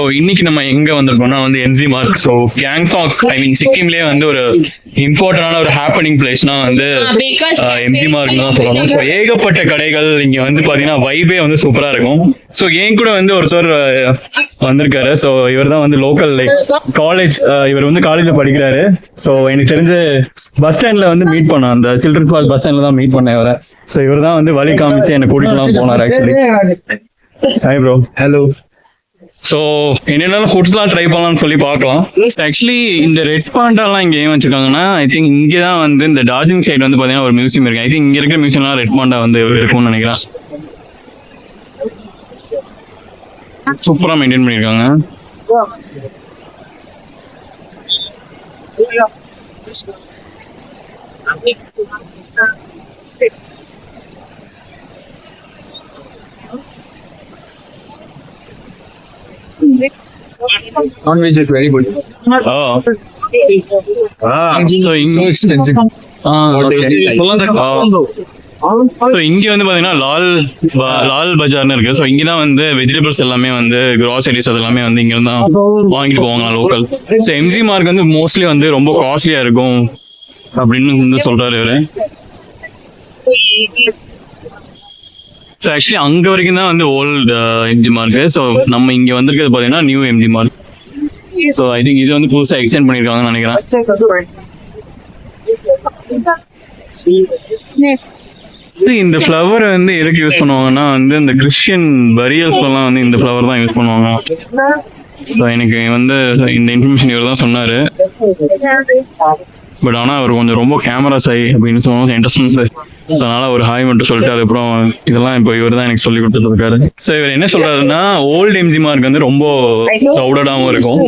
So இன்னைக்கு நம்ம எங்க வந்திருக்கோம்னா வந்து எம்ஜி மார்க். ஸோ கேங்டாக் சிக்கிம்லேயே வந்து ஒரு இம்பார்ட்டன்டான ஒரு ஹேப்பனிங் பிளேஸ்னா வந்து எம்ஜி மார்க் தான் சொல்லணும். ஸோ ஏகப்பட்ட கடைகள் இங்க வந்து பாத்தீங்கன்னா வைபே வந்து சூப்பரா இருக்கும். ஸோ என் கூட வந்து ஒருத்தர் வந்திருக்காரு. ஸோ இவர் தான் வந்து லோக்கல் காலேஜ், இவர் வந்து காலேஜ்ல படிக்கிறாரு. ஸோ எனக்கு தெரிஞ்ச பஸ் ஸ்டாண்ட்ல வந்து மீட் பண்ணோம், அந்த சில்ட்ரன்ஸ் பார்க் பஸ் ஸ்டாண்ட்ல தான் மீட் பண்ணேன் இவரை. ஸோ இவர் தான் வந்து வழி காமிச்சு என்னை கூட்டிட்டு போனார் actually. Hi bro. Hello. So என்னென்ன ஃபுட்ஸ்லாம் ட்ரை பண்ணலாம்னு சொல்லி பார்க்கலாம். ஆக்சுவலி இந்த ரெட் பாண்டாலாம் இங்கே ஏன் வச்சிருக்காங்கன்னா, ஐ திங்க் இங்கே தான் வந்து இந்த டார்ஜிலிங் சைடு வந்து பார்த்தீங்கன்னா ஒரு மியூசியம் இருக்கு. ஐ திங்க் இங்கே இருக்கிற மியூசியம்லாம் ரெட் பாண்டா வந்து இருக்கும்னு நினைக்கிறேன். சூப்பராக மெயின்டைன் பண்ணியிருக்காங்க. Non-veg is very good. Oh. So expensive. So இங்கே வந்து பார்த்தீங்கன்னா லால் பஜார்னு இருக்கு. ஸோ இங்கே தான் வந்து வெஜிடபிள்ஸ் எல்லாமே வந்து கிராசரிஸ் அது எல்லாமே வந்து இங்கே தான் வாங்கிட்டு போவாங்க லோக்கல். ஸோ எம்ஜி மார்க் வந்து மோஸ்ட்லி வந்து ரொம்ப காஸ்ட்லியாக இருக்கும் அப்படின்னு வந்து சொல்றாரு இவரு. ஸோ ஆக்சுவலி அங்கே வரைக்கும் தான் வந்து ஓல்டு எம்ஜி மார்க். ஸோ நம்ம இங்கே வந்திருக்கிறது பார்த்தீங்கன்னா new MG mark. So I think இது வந்து புதுசாக எக்ஸ்டெண்ட் பண்ணியிருக்காங்கன்னு நினைக்கிறேன். இந்த ஃப்ளவர் வந்து எதுக்கு யூஸ் பண்ணுவாங்கன்னா வந்து இந்த கிறிஸ்டியன் பரியல்ஸ்லாம் வந்து இந்த ஃப்ளவர் தான் யூஸ் பண்ணுவாங்க. ஸோ எனக்கு வந்து இந்த இன்ஃபர்மேஷன் இவர் தான் சொன்னார். பட் ஆனால் அவர் கொஞ்சம் ரொம்ப கேமரா சை அப்படின்னு சொன்னாலும் இன்ட்ரெஸ்ட். ஸோ அதனால ஒரு ஹாய் மட்டும் சொல்லிட்டு அதுக்கப்புறம் இதெல்லாம் இப்போ இவர் தான் எனக்கு சொல்லி கொடுத்துட்டு இருக்காரு. ஸோ இவர் என்ன சொல்றாருன்னா, ஓல்டு எம்ஜி மார்க் வந்து ரொம்ப க்ரௌடடாகவும் இருக்கும்.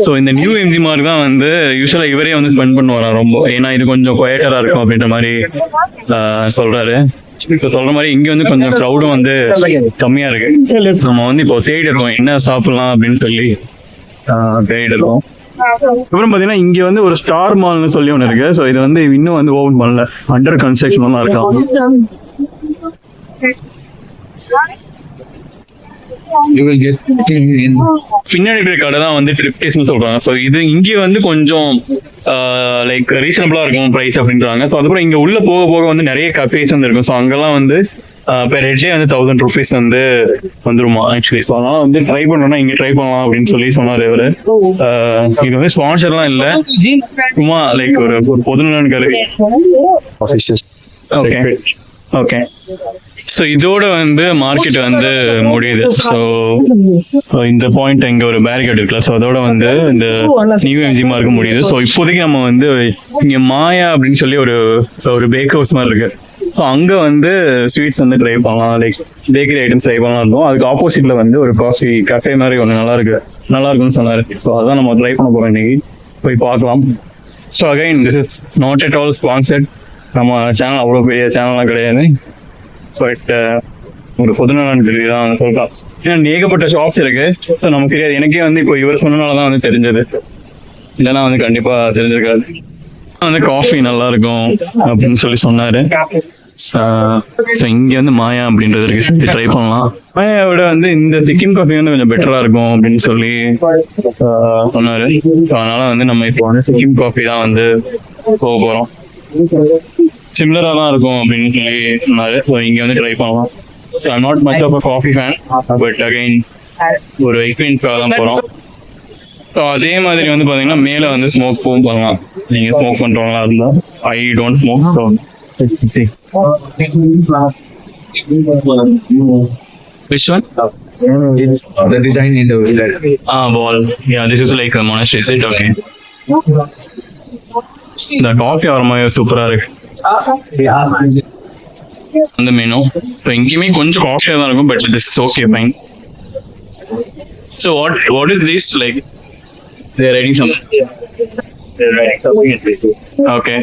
ஸோ இந்த நியூ எம்ஜி மார்க் தான் வந்து யூஸ்வலாக இவரே வந்து ஸ்பெண்ட் பண்ணுவாரா ரொம்ப, ஏன்னா இது கொஞ்சம் குவைட்டரா இருக்கும் அப்படின்ற மாதிரி சொல்றாரு. இப்போ சொல்ற மாதிரி இங்க வந்து கொஞ்சம் க்ரௌடும் வந்து கம்மியா இருக்கு. நம்ம வந்து இப்போ தேடி இருக்கோம் என்ன சாப்பிடலாம் அப்படின்னு சொல்லி தேடி இருக்கோம். அப்புறம் பாத்தீங்கன்னா இங்க வந்து ஒரு ஸ்டார் மால்னு சொல்லி ஒன்று இருக்கு. ஸோ இது வந்து இன்னும் வந்து ஓபன் பண்ணல, அண்டர் கன்ஸ்ட்ரக்ஷன் தான் இருக்காங்க. பின்னாடி இருக்கிற கடை தான் வந்து ட்ரிப்டேஸ்னு சொல்றாங்க. ஸோ இது இங்கே வந்து கொஞ்சம் லைக் ரீசனபிளா இருக்கும் ப்ரைஸ் அப்படின்றாங்க. ஸோ அதுக்கப்புறம் இங்க உள்ள போக போக வந்து நிறைய கஃபேஸ் வந்து இருக்கும். ஸோ அங்கெல்லாம் வந்து பெர் ஹெட்லேயே வந்து 1000 rupees வந்து வந்துருமா ஆக்சுவலி. ஸோ அதனால வந்து ட்ரை பண்ணோம்னா இங்கே ட்ரை பண்ணலாம் அப்படின்னு சொல்லி சொன்னார் இவரு. இது வந்து ஸ்பான்சர்லாம் இல்லை, சும்மா லைக் ஒரு பொதுநலன் கருவி. Okay okay. ஸோ இதோட வந்து மார்க்கெட் வந்து முடியுது. ஸோ இந்த பாயிண்ட் இங்கே ஒரு பேரிகேட் இருக்குல்ல, ஸோ அதோட வந்து இந்த நியூ எம்ஜி மார்க் முடியுது. ஸோ இப்போதைக்கு நம்ம வந்து இங்கே மாயா அப்படின்னு சொல்லி ஒரு பேக் ஹவுஸ் மாதிரி இருக்கு. ஸோ அங்கே வந்து ஸ்வீட்ஸ் வந்து ட்ரை பண்ணலாம், லைக் பேக்கரி ஐட்டம்ஸ் ட்ரை பண்ணலாம் இருக்கும். அதுக்கு ஆப்போசிட்ல வந்து ஒரு காஃபி கஃபே மாதிரி ஒன்று நல்லா இருக்குன்னு சொன்னாரு. ஸோ அதான் நம்ம ட்ரை பண்ண போறோம் இன்னைக்கு, போய் பார்க்கலாம். So again this is not at all sponsored. நம்ம சேனல் அவ்வளோ பெரிய சேனல்லாம் கிடையாது, பட் ஒரு பொதுநலன் கருவி தான் சொல்லலாம். ஏன்னா ஏகப்பட்ட ஷாப்ஸ் இருக்கு. ஸோ நமக்கு தெரியாது, எனக்கே வந்து இப்போ இவர் சொன்னனால தான் வந்து தெரிஞ்சது, இல்லைன்னா வந்து கண்டிப்பா தெரிஞ்சிருக்காது. வந்து காஃபி நல்லா இருக்கும் அப்படின்னு சொல்லி சொன்னாரு. ஸோ இங்கே வந்து மாயா அப்படின்றது இருக்கு, ட்ரை பண்ணலாம். மாயாவை விட வந்து இந்த சிக்கிம் காஃபி வந்து கொஞ்சம் பெட்டரா இருக்கும் அப்படின்னு சொல்லி சொன்னாரு. அதனால வந்து நம்ம இப்போ வந்து சிக்கிம் காஃபி தான் வந்து போக போறோம். சிமிலரா தான் இருக்கும் அப்படின்னு சொல்லி சொன்னாரு. ஸோ இங்க வந்து ட்ரை பண்ணலாம். I'm not much of a coffee fan, but again ஒரு எக்ஸ்பீரியன்ஸ்க்காக தான் போறோம். ஸோ அதே மாதிரி வந்து பாத்தீங்கன்னா மேல வந்து ஸ்மோக் பண்ணலாம். நீங்க ஸ்மோக் பண்றவங்களா இருந்தா, I don't smoke. So see which one? The design in the wall. Yeah, this is like a monastery, is it? Okay. The coffee aroma சூப்பரா இருக்கு அந்த மெனு. ஸோ எங்கேயுமே கொஞ்சம் காஃபியா தான் இருக்கும், but this is okay fine. So what is this like? They are writing something. Okay.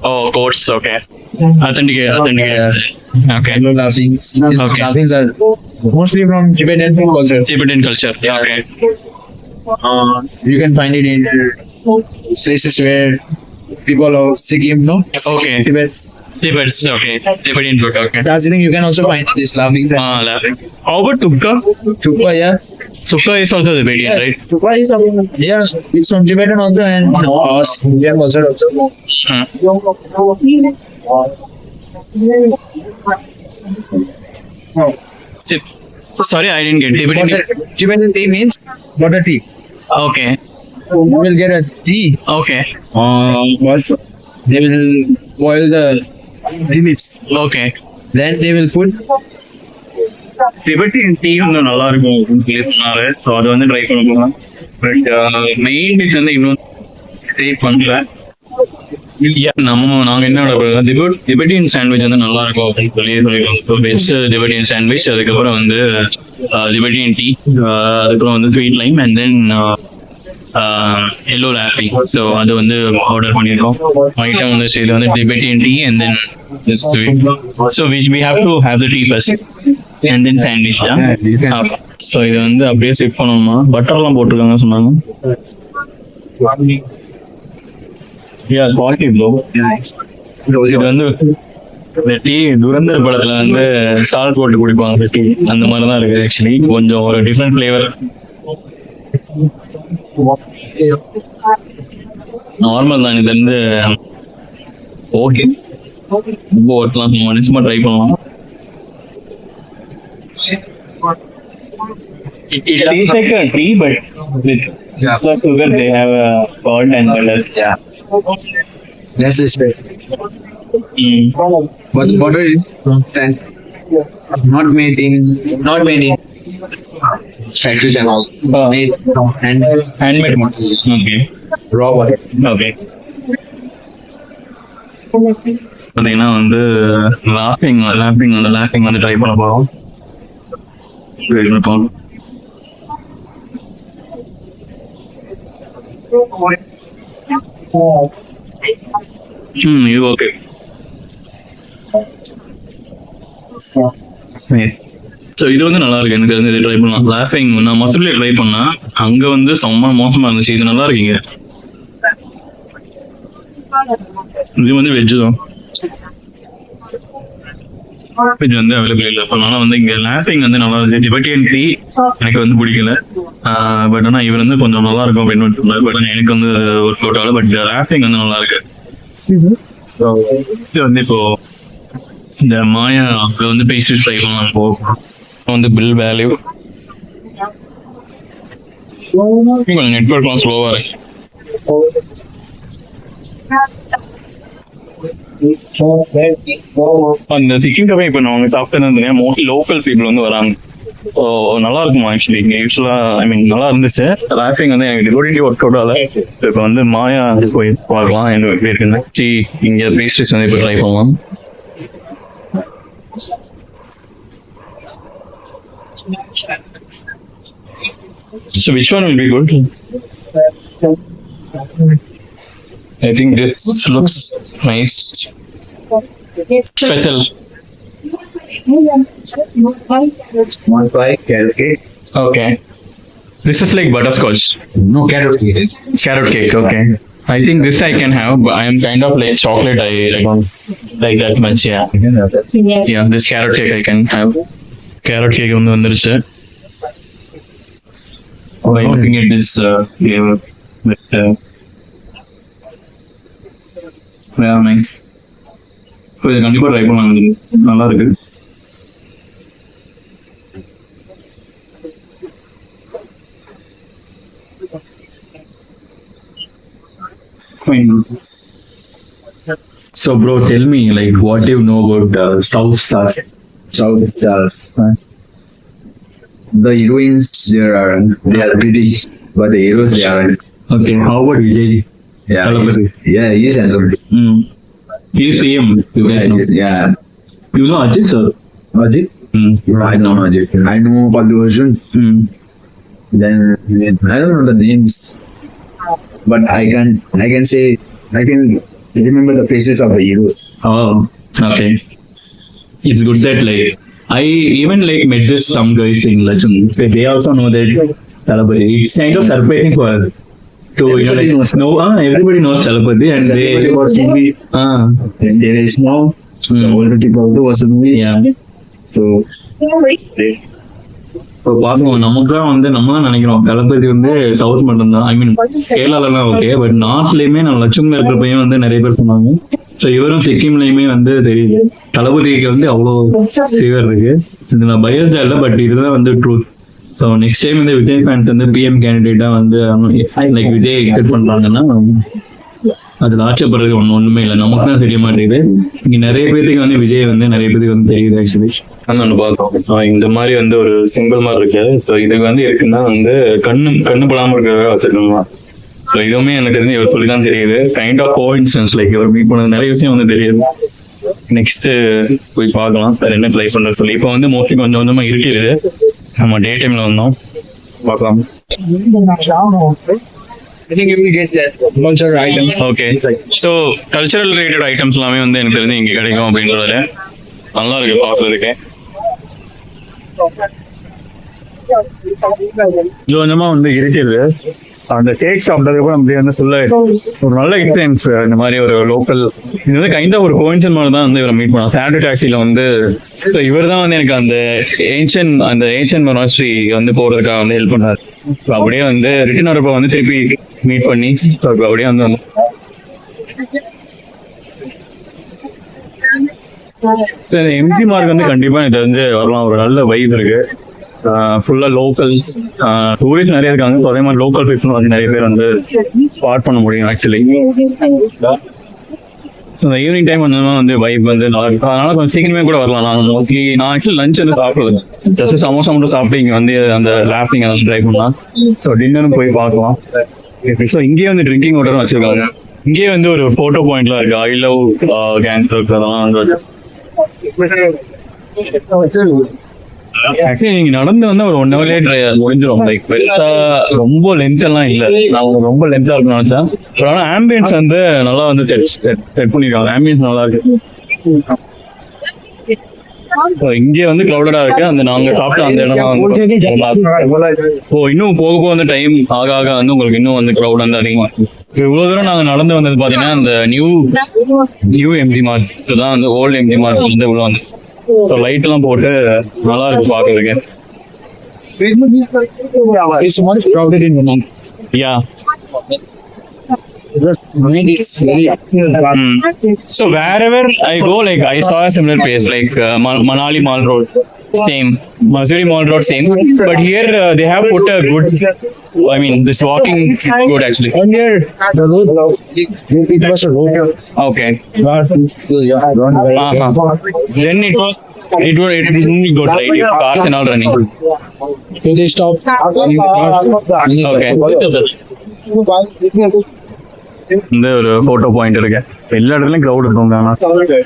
Oh, quotes. Okay. Authenticate. Okay. Laughings. Okay. Laughings are mostly from Tibetan culture. Yeah. Okay. You can find it in places where people of Sikkim, no? Okay. Tibet. Tibetan, okay. Tibetan food, okay. Darjeeling, you can also find this laughing sand. Laughing. How about Tukka? Chukpa, yeah. Tukka is also Tibetan, right? Chukpa is yeah, it's from Tibetan also and Indian culture also. Hmm. Sorry, I didn't get Tibetan. Tibetan tea means butter tea. Okay, You will get a tea. okay, What? They will boil the tea leaves. okay. Then they will put. Tibetan tea வந்து நல்லா இருக்கும் அப்படின்னு சொல்லி சொன்னாரு. So அதை வந்து try பண்ண போகலாம். பட் மெயின் டிஷ் வந்து இன்னும் ட்ரை பண்ணுறேன். நாங்கள் என்ன திபெட்டியன் சாண்ட்விச் வந்து நல்லா இருக்கும் அப்படின்னு சொல்லியிருக்கோம். ஸோ பெஸ்ட் திபெட்டியன் சாண்ட்விச், அதுக்கப்புறம் வந்து திபெட்டியன் டீ, அதுக்கப்புறம் வந்து sweet lime and then yellow லாஃபிங். ஸோ அது வந்து ஆர்டர் பண்ணியிருக்கோம். ஐட்டம் வந்து இது வந்து Tibetan tea and then sweet. So we have to have the tea first and then sandwich. So இது வந்து அப்படியே சிப் பண்ணணுமா? பட்டர்லாம் போட்டிருக்காங்க சொன்னாங்க. Quality flow. இது வந்து இந்த டீ துரந்தர் படத்துல வந்து சால்ட் போட்டு குடிப்பாங்க டீ, அந்த மாதிரி தான் இருக்கு. ஆக்சுவலி கொஞ்சம் ஒரு டிஃப்ரெண்ட் ஃபிளேவர். நார்மல் தான் இது வந்து. ஓகே, ரொம்ப ஓட்டலாம், சும்மா ட்ரை பண்ணலாம். It tastes like a tea, but with plus sugar they have a salt and color. Yeah. That's the spirit. But the butter is not made in factories and all. Made from handmade materials. Okay. Raw butter. Okay. பார்த்தீங்கன்னா வந்து லாஃபிங் வந்து try பண்ண போகிறோம். இது okay. So இது வந்து நல்லா இருக்கு. எனக்கு வந்து இது ட்ரை பண்ணலாம். லாஃபிங் நான் மசூரில் ட்ரை பண்ணா அங்க வந்து செம்ம மோசமா இருந்துச்சு. இது நல்லா இருக்கீங்க. இது வந்து வெஜ் தான். வெஜ் வந்து அவைலபிள் இல்லை. அதனால வந்து இங்க லாஃபிங் வந்து நல்லா இருந்துச்சு. டிபெட்டியன் டீ எனக்கு வந்து பிடிக்கல. பட் ஆனால் இவர் வந்து கொஞ்சம் நல்லா இருக்கும் அப்படின்னு சொன்னார். பட் எனக்கு வந்து ஒரு ஃபோட்டோவில் பட் லாஃபிங் வந்து நல்லா இருக்கு. இது வந்து இப்போ இந்த மாயா வந்து பேஸ்ட்ரி ட்ரை பண்ணலாம். போகும் வந்து பில் வேல்யூ கொஞ்சம் நெட்வொர்க்லாம் ஸ்லோவாக இருக்கு. அந்த சிக்கன் கபே இப்போ நான் சாப்பிட்டு மோஸ்ட்லி லோக்கல் பீப்புள் வந்து வராங்க. ஸோ நல்லா இருக்குமா ஆக்சுவலி இங்கே யூஸ்வலாக நல்லா இருந்துச்சு. லாஃபிங் வந்து எனக்கு டிவோட்டி ஒர்க் அவுட் ஆகல. ஸோ இப்போ வந்து மாயா போய் பார்க்கலாம் என்ன எப்படி இருக்குன்னு. இங்கே பேஸ்ட்ரிஸ் வந்து இப்போ ட்ரை பண்ணலாம். So which one will be good? I think this looks nice. Special. 1.5 carrot cake. Okay. This is like butterscotch. No carrot cake. Carrot cake. Okay. I think this I can have, but I am kind of like chocolate. I don't like that much. Yeah. Yeah. This carrot cake I can have. Carrot cake வந்து வந்துருச்சு. I'm looking at this flavor. But yeah, nice. So இதை கண்டிப்பா try பண்ணலாம். நல்லா இருக்கு. So bro, tell me like what do you know about South Star? South Star. The heroines they are pretty, but the heroes they aren't. Okay, how about Vijay? Yeah, he's handsome. He's same. You guys know. Yeah. You know Ajit sir? Ajit? I know Ajit. I know Pallu Arjun. Then I don't know the names, but I can say I can remember the faces of the heroes. Oh, okay. It's good that like I even like met this some guys in Legend. So they also know that Talapati. It's kind of surprising for us to everybody knows Talapati and they and there is no The older people also watch the movie. So இப்போ பார்க்கணும், நமக்குலாம் வந்து நம்ம தான் நினைக்கிறோம் தளபதி வந்து south மட்டும் தான், ஐ மீன் கேரளாலாம் ஓகே, பட் நார்த்லயுமே நம்ம லட்சுமி இருக்கிற பையன் வந்து நிறைய பேர் சொன்னாங்க. ஸோ இவரும் சிக்கிம்லயுமே வந்து தெரியுது தளபதிக்கு வந்து அவ்வளோ ஃபீவர் இருக்கு. இது நான் பயஸ்டா இல்லை, பட் இதுதான் வந்து ட்ரூத். ஸோ நெக்ஸ்ட் டைம் வந்து விஜய் ஃபேன்ஸ் வந்து பிஎம் கேண்டிடேட்டா வந்து லைக் விஜய் எக்ஸ்பெக்ட் பண்றாங்கன்னா அதுல ஆட்சப்படுறது ஒண்ணுமே இல்லை, நமக்கு தான் தெரிய மாட்டேங்குது. இங்க நிறைய பேருக்கு வந்து விஜய் வந்து நிறைய பேருக்கு வந்து தெரியுது ஆக்சுவலி. ஒன்று பார்த்தோம், இந்த மாதிரி வந்து ஒரு சிம்பிள் மாதிரி இருக்கு. ஸோ இதுக்கு வந்து இருக்குன்னா வந்து கண்ணு படாம இருக்கிறத வச்சிருக்கோம். ஸோ இதுவுமே எனக்கு தெரிஞ்சு இவர் சொல்லி தான் தெரியுது. கைண்ட் ஆஃப் கோஇன்சிடென்ஸ், லைக் இவர் மீட் பண்ணது நிறைய விஷயம் வந்து தெரியுது. நெக்ஸ்ட் போய் பார்க்கலாம் வேற என்ன ட்ரை பண்றது சொல்லி. இப்போ வந்து மோஸ்ட்லி கொஞ்சம் கொஞ்சமா இருக்குது, நம்ம டே டைம்ல வந்தோம், பார்க்கலாம். I think you will get that cultural item. Okay, so cultural related items எல்லாமே வந்து எனக்கு தெரிஞ்சு இங்கே கிடைக்கும் அப்படின்றதுல நல்லா இருக்கு பார்க்கறதுக்கு. கொஞ்சமா வந்து இருக்குது அந்த கேக் சாப்பிட்டது கூட அப்படி வந்து ஃபுல்லா ஒரு நல்ல எக்ஸ்பீரியன்ஸ். இந்த மாதிரி ஒரு லோக்கல் இது வந்து கைண்ட் ஆஃப் ஒரு கோயின்சன் மாதிரி தான் வந்து இவரை மீட் பண்ணோம். சாட்டர்டே டாக்ஸில வந்து இவர் தான் வந்து எனக்கு அந்த ஏன்ஷியன் மொனாஸ்ட்ரி வந்து போறதுக்காக வந்து ஹெல்ப் பண்ணார். அப்படியே வந்து ரிட்டர்ன் வரப்போ வந்து திருப்பி மீட் பண்ணி அப்படியே வந்து எம்ஜி மார்க் வந்து கண்டிப்பா எனக்கு தெரிஞ்சு வரலாம். ஒரு நல்ல வைப் இருக்கு, ஃபுல்லா லோக்கல்ஸ் டூரிஸ்ட் நிறைய இருக்காங்க. அதே மாதிரி லோக்கல் பீப்புள் வந்து நிறைய பேர் வந்து ஸ்பாட் பண்ண முடியும் ஆக்சுவலி. இந்த ஈவினிங் டைம் வந்து வைப் வந்து நல்லா இருக்கும். அதனால கொஞ்சம் சீக்கிரமே கூட வரலாம். நான் ஆக்சுவலி லஞ்ச் வந்து சாப்பிடுறது ஜஸ்ட் சமோசா மட்டும் சாப்பிட்டு இங்கே வந்து அந்த லேப்டிங் அதை ட்ரை பண்ணலாம். ஸோ டின்னரும் போய் பார்க்கலாம். ஸோ இங்கேயே வந்து ட்ரிங்கிங் வாட்டரும் வச்சிருக்காங்க. இங்கேயே வந்து ஒரு போட்டோ பாயிண்ட்லாம் இருக்கு. ஐ லவ் கேங்டாக் அதெல்லாம் வந்து ஆக்சுவலி நீங்க நடந்து வந்து ஒரு 1 hourலயே முடிஞ்சிடும். லைக் பெருசா ரொம்ப லென்த் எல்லாம் இல்ல. நான் ரொம்ப லென்த்தா இருக்குன்னு நினைச்சேன். ஆனா ஆம்பியன்ஸ் வந்து நல்லா வந்து செட் பண்ணிருக்காங்க. ஆம்பியன்ஸ் நல்லா இருக்கு. இங்கே வந்து கிரௌடடா இருக்கு. அந்த நாங்க சாப்பிட்ட அந்த இடம் இன்னும் போக போக வந்து டைம் ஆக ஆக வந்து உங்களுக்கு இன்னும் வந்து கிரௌட் வந்து அதிகமா. இவ்வளவு தூரம் நாங்க நடந்து வந்தது பாத்தீங்கன்னா அந்த நியூ எம்ஜி மார்க் தான் வந்து ஓல்டு எம்ஜி மார்க் வந்து இவ்வளவு வந்து லைட் எல்லாம் போட்டு நல்லா இருக்கு பாக்குறதுக்கு. It's much crowded in Manali. Yeah. Mm. So wherever I go, like I saw a similar place, like Manali Mall Road, same. Missouri Mall Road, same. But here they have put a good. I mean, this walking is good actually. And here, the road, it was a road. Okay. Uh-huh. Then it was good, right? If cars and all running. So they stopped. Okay. இந்த ஒரு photo point இருக்கு. எல்லா இடத்துலயும் crowd இருக்கும்.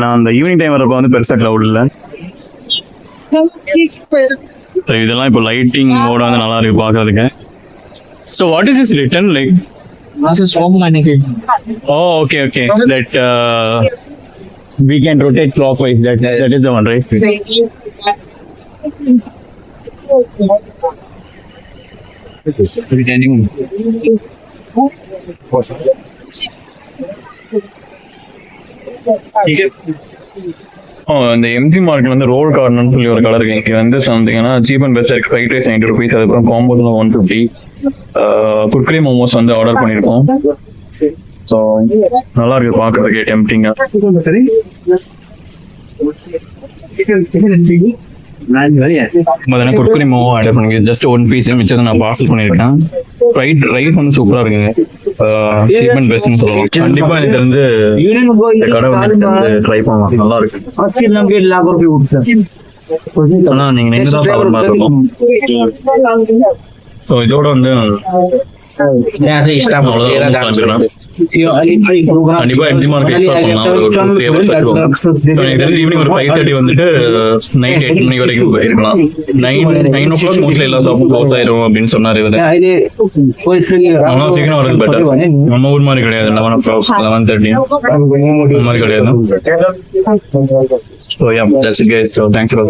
நான் அந்த evening time வரப்ப வந்து பெருசா கிரௌட் இல்ல. இதெல்லாம் இப்போ லைட்டிங் ஓட வந்து நல்லா இருக்கு பாக்குறதுக்கு. So what is this written like? This is from Manali. Oh, okay. That we can rotate clockwise. That is the one, right? இந்த எம்ஜி மார்க்கெட் வந்து ரோல் கார்னர்னு சொல்லி ஒரு கடை இருக்கு. இங்க வந்து சம்திங்னா சீப் அண்ட் பெஸ்ட் இருக்கு. ஃப்ரைட் ரைஸ் 90 rupees, அதுக்கப்புறம் காம்போல 150. குர்குரே மோமோஸ் வந்து ஆர்டர் பண்ணிருக்கோம். ஸோ நல்லா இருக்கு பாக்குறதுக்கு டெம்ப்டிங்கா. குர்குரே மோமோ ஆர்டர் பண்ணி ஜஸ்ட் 1 piece மிச்சத்தை நான் பார்சல் பண்ணிருக்கேன். ஃப்ரைட் ரைஸ் வந்து சூப்பரா இருக்குங்க. சீப் அண்ட் பெஸ்ட்னு சொல்லுவோம். கண்டிப்பா எனக்கு வந்து இந்த கடை வந்து ட்ரை பண்ணலாம், நல்லா இருக்கு. ஆனா நீங்க எங்க தான் சாப்பிட மாதிரி இருக்கும். ஸோ இதோட வந்து கண்டிப்பா எம்ஜி மார்க்கெட் ஈவினிங் ஒரு 5:30 வந்துட்டு நைட் 8 மணி வரைக்கும் போயிருக்கலாம். 9 o'clock மோஸ்ட்லி எல்லா ஷாப்பும் க்ளோஸ் ஆயிரும் அப்படின்னு சொன்னாரு. அவ்வளோ சீக்கிரம் வரது பெட்டர். நம்ம ஊர் மாதிரி கிடையாது. 11 o'clock 11:30 அந்த மாதிரி கிடையாது. So yeah, that's it guys. So thanks for